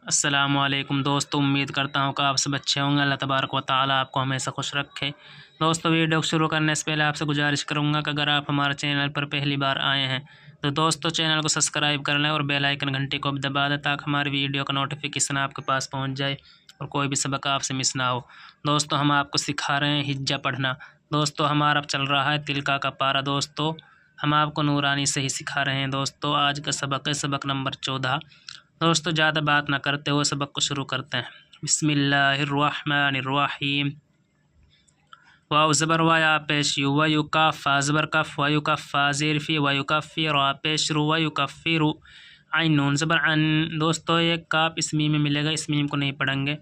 السلام علیکم دوستو، امید کرتا ہوں کہ آپ سب اچھے ہوں گے۔ اللہ تبارک و تعالیٰ آپ کو ہمیشہ خوش رکھے۔ دوستو ویڈیو کو شروع کرنے سے پہلے آپ سے گزارش کروں گا کہ اگر آپ ہمارے چینل پر پہلی بار آئے ہیں تو دوستو چینل کو سبسکرائب کر لیں اور بیل آئیکن گھنٹی کو بھی دبا دیں تاکہ ہماری ویڈیو کا نوٹیفیکیشن آپ کے پاس پہنچ جائے اور کوئی بھی سبق آپ سے مس نہ ہو۔ دوستو ہم آپ کو سکھا رہے ہیں ہجہ پڑھنا۔ دوستو ہمارا چل رہا ہے تلکا کا پارا۔ دوستو ہم آپ کو نورانی سے ہی سکھا رہے ہیں۔ دوستو آج کا سبق ہے سبق نمبر 14۔ دوستو زیادہ بات نہ کرتے ہوئے سبق کو شروع کرتے ہیں۔ بسم اللہ الرحمن الرحیم۔ واو زبر وا یا پیش یو و یو کاف فا زبر کف و یو کف فا زیر فی و یو کفی را پیش رو و یو کفیرو عین نون زبر عن۔ دوستو ایک کاف اس میم میں ملے گا، اس میم کو نہیں پڑھیں گے۔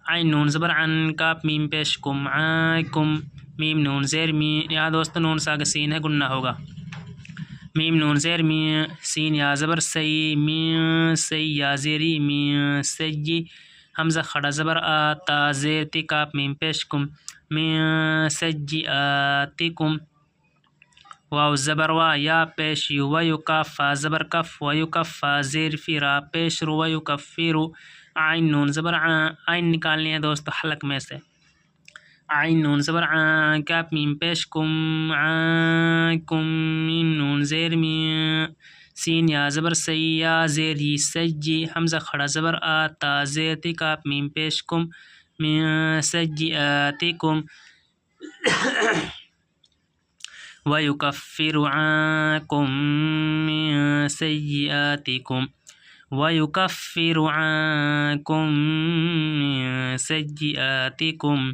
عین نون زبر عن کاف میم پیش کم عیکم میم نون زیر می۔ یہاں دوستو نون ساگ سین ہے، گنہ ہوگا۔ میم نون زیر می سین یا زبر سی می سی یا زیری می سی حمزہ خڑا زبر آ تا زیر تی کاف میم پیش کم می سجیاتکم واو زبر وا یا پیش یو و یو کاف فا زبر کف و یو کف فا زیر فی را پیش رو و یو کفیرو عین نون زبر عین نکالنی ہے دوستو حلق میں سے۔ عین نون زبر عین کاف میم پیش کم عینکم میم نون زیر می سین یا زبر سی یا زیری سجی حمزہ کھڑا زبر آ تا زیر تی کاف میم پیش کم من سجیاتکم ویکفر عنکم من سیئاتکم ویکفر عنکم من سیئاتکم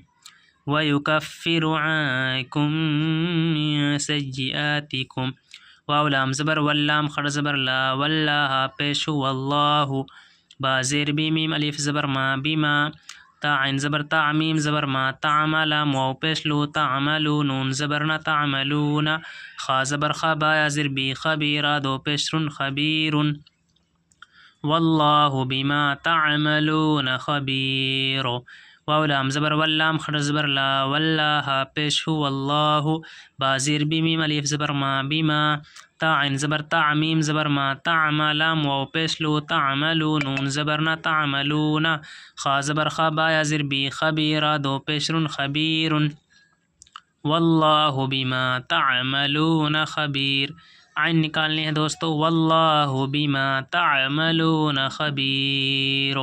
ویکفر عنکم من سیئاتکم واو لام زبر واللام خڑ زبر لا واللہ پیش واللہ با زیر بی میم الف زبر ما بما تا عین زبر تا میم زبر ما تعمل واو پیش لو تعملو نون زبر نہ تعملون خا زبر خا با یا زیر بی خبیرہ دو پیش رن خبیر واللہ بما تعملون خبیر واو لام زبر واللام خڑ زبر لا واللہ پیش ہو واللہ با زیر بی میم الف زبر ما بما تا عین زبر تا میم زبر ما تعمل واو پیش لو تعملو نون زبر نہ تعملون خا زبر خا با یا زیر بی خبیرہ دو پیش رن خبیر واللہ بما تعملون خبیر عین نکالنی ہے دوستو واللہ بما تعملون خبیر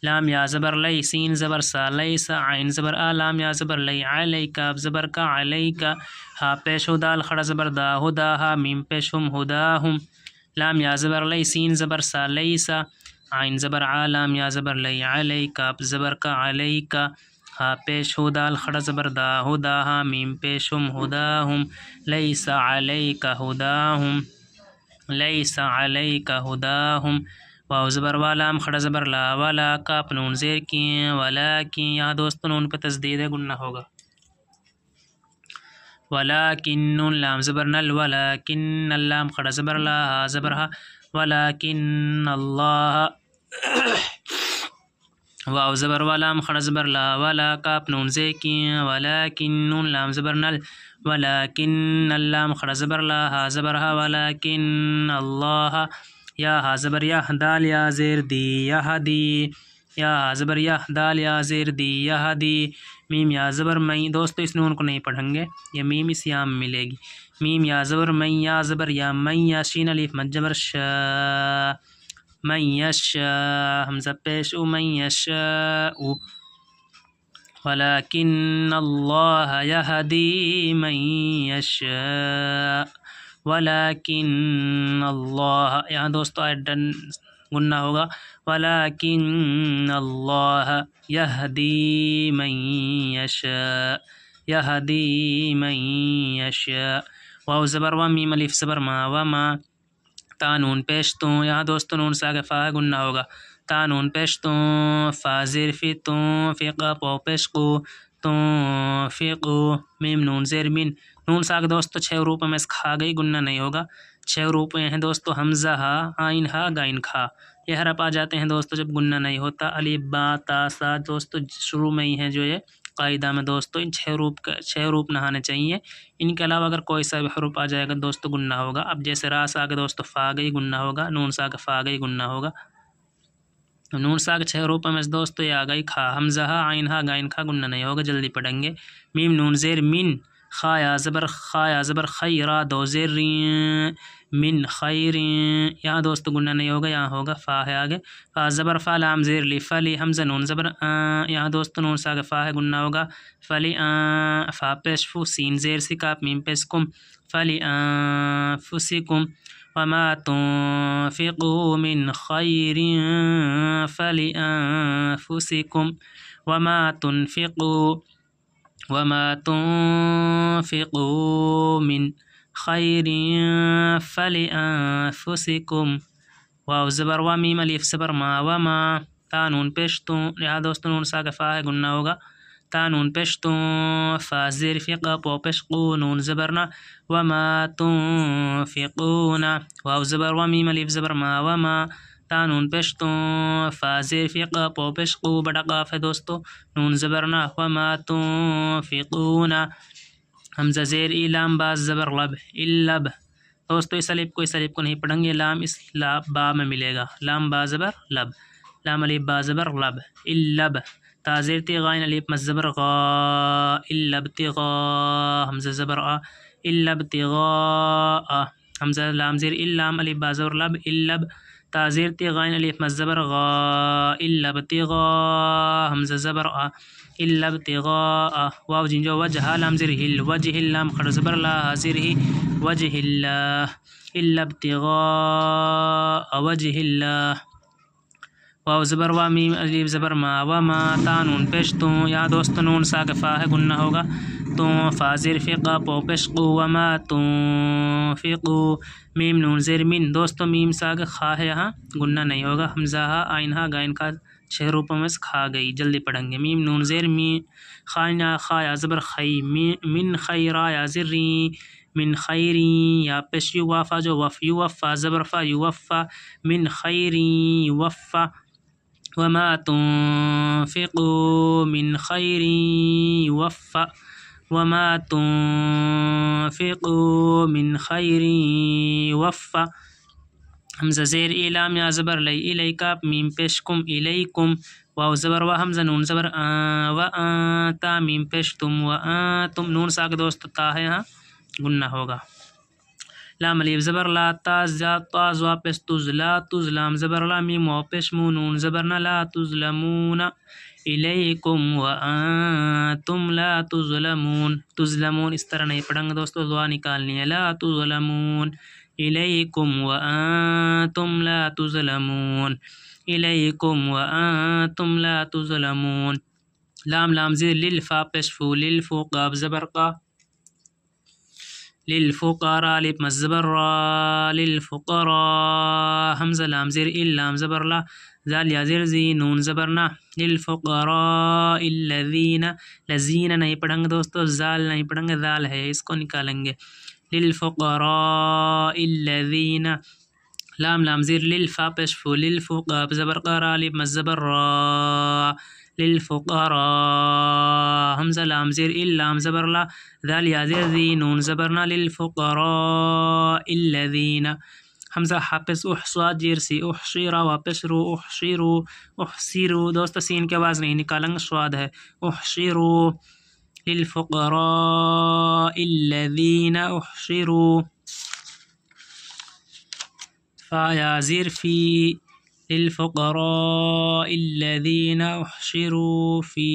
لام یا زبر لی سین زبر سا لیسا عین زبر آ لام یا زبر لی علیکا زبر کا علیکا ہا پیش ہو دال خڑا زبر دا ہدا ہا میم پیش ہم ہداہم لام یا زبر لی سین زبر سا لیسا عین زبر آ لام یا زبر لی علیکا زبر کا علیکا ہا پیش ہو دال خڑا زبر دا ہدا ہا میم پیش ہم ہداہم لیس علیکا ہداہم لیس علیکا ہداہم واو زبر والام خڑا زبر لا والا کاف نون زیر کی ولیکن یہاں دوستو نون پہ تشدید ہے، گنہ ہوگا۔ ولیکن نون لام زبر نل ولیکن اللام خڑا زبر لا ہا زبر ہا ولیکن اللہ واو زبر والام خڑا زبر لا والا کاف نون زیر کی ولیکن نون لام زبر نل ولیکن اللام خڑا زبر لا ہا زبر ہا ولیکن اللہ یا ہا زبر یا دال یا زیر دی یا دی یا ہا زبر یا دال یا زیر دی یا دی میم یا زبر مئی دوستو اس نون کو نہیں پڑھیں گے، یہ میم اس یہاں میں ملے گی۔ میم یا زبر مئی یا زبر یا مئی یا شین الف مد زبر شا من یشاء حمزہ پیش او من یشاء ولیکن اللہ یہدی من یشاء ولیکن اللہ یہاں دوستو ڈن گنہ ہوگا ولیکن اللہ یہدی من یشاء یہدی من یشاء واو زبر و میم الف زبر ما وما تا نون پیش تو یہاں دوستو نون ساگ فا گنہ ہوگا تا نون پیش تو فا زیر فی تو فی قاف واو پیش قو تو فی قو میم نون زیر من نون ساگ دوستو 6 حروف میں سے کھا گئی، گنہ نہیں ہوگا۔ 6 حروف ہیں دوستو حمزہ ہا عین ہا غین کھا، یہ حرف آ جاتے ہیں دوستو جب گنہ نہیں ہوتا۔ الف با تا سا دوستو شروع میں ہی ہیں جو یہ قاعدہ میں دوستو ان 6 حروف نہانے چاہیے، ان کے علاوہ اگر کوئی سا بھی حروف آ جائے گا دوستو گنہ ہوگا۔ اب جیسے را سا کے دوستو فا گئی گنہ ہوگا، نون سا کے فا گئی گنہ ہوگا۔ نون ساگ 6 حروفوں میں دوستو یہ آ گئی کھا، حمزہ ہا عین ہا غین کھا گننا نہیں ہوگا، جلدی پڑھیں گے۔ میم نون زیر من، خا یا زبر خا یا زبر خی، را دو زیر رین، من خیر، یہاں دوستو گننا نہیں ہوگا، یہاں ہوگا فا ہے آگے، فا زبر فا لام زیر لی فلی، حمزہ نون زبر یہاں دوستو نون ساگ فا ہے گننا ہوگا، فلی فا پیش فو سین زیر سی کاف میم پیش کم، فلی انفسکم، وما تنفقوا من خیر فلأنفسکم، وما تنفقوا من خیر فلأنفسکم، واو زبر وا میم الف زبر ما وما، تا نون پیشتوں یہاں دوستو نون ساگ فا ہے گننا ہوگا، تا نون پیشتوں فا زیر فقہ پو پیشقو نون زبرنا، وما تنفقون، واو زبر و میم الف زبر ما وما، تا نون پیشتوں فا زیر فقہ پو پیشقو بڑا قاف ہے دوستو نون زبرنا، وما تنفقون، حمزہ زیر ای لام باز زبر لب اللب، دوستو اس الف کو نہیں پڑھیں گے، لام اس با میں ملے گا، لام با زبر لب، لام الف با زبر لب اللب، تا زیر تی غائن الف مز زبر غا اللب تغا، حمزہ زبر آ اللب تغا، حمزہ لام زیر اللام الف با زبر لب اللب، تا زیر تی غائن الف مز زبر غا اللب تغا، حمزہ زبر آ اللب تغا، واو جنجو وجہ لام زیر ہل وجہ اللام خڑ زبر لا زیر ہی وجہ اللہ، اللب تغا وجہ اللہ، واو زبر وا میم الف زبر ما وما، تا نون پیشتوں یا دوستو نون ساگ فا ہے گننا ہوگا، تو فا زیر فقہ پو پیشقو، وما تنفقو، میم نون زیر من، دوستو میم ساگ خا ہے یہاں گننا نہیں ہوگا، حمزہ ہا عین ہا غین کا 6 حروفوں میں سے کھا گئی، جلدی پڑھیں گے۔ میم نون زیر می، خا یا زبر خی، من خیرا یا زر من خیری، یا پیش یو وافا جو وف یو وفا زبر فا یو وفا من خیری یوفا، وما تنفقوا من خیر یوفا، وما تنفقوا من خیر یوفا، حمزہ زیر اعلام یا زبر لئی الیکا میم پیش کم الیکم، واو زبر و حمزہ نون زبر و تا میم پیش تم و تم، نون ساگ دوست تا ہے یہاں گننا ہوگا، لام الف زبر لا تا زوا پیش تز لا تز، لام زبر لا میم واو پیش مو نون زبرنا لا تظلمون، الیکم و انتم لا تظلمون، تظلمون اس طرح نہیں پڑھیں گے دوستو، دعا نکالنی ہے، لا تظلمون الیکم و انتم لا تظلمون، الیکم و انتم لا تظلمون، لام زیر للفا پیش فو للفو قاف زبر قا للفقراء الف مز زبر را للفقراء، حمزہ لام زیر لام زبر لا، زال یا زیر زی نون زبرنا، للفقراء الذین، لذین نہیں پڑھیں گے دوستو، زال نہیں پڑھیں گے، زال ہے اس کو نکالیں گے، للفقراء الذین، لام زیر للفا پیش فو للفو قاف زبر قرا الف مز زبر را للفقراء، حمزہ لام زیر لام زبر لا، ذال یا زیر ذی نون زبرنا، للفقراء الذین، حمزہ حافظ احصا جیر سی احشیرا واپس رو احشیرو احسیرو، دوست سین کی آواز نہیں نکالیں گے، سواد ہے احشیرو، للفقراء الذین احشروا، فا یا زیر فی، للفقراء الذین احشروا فی،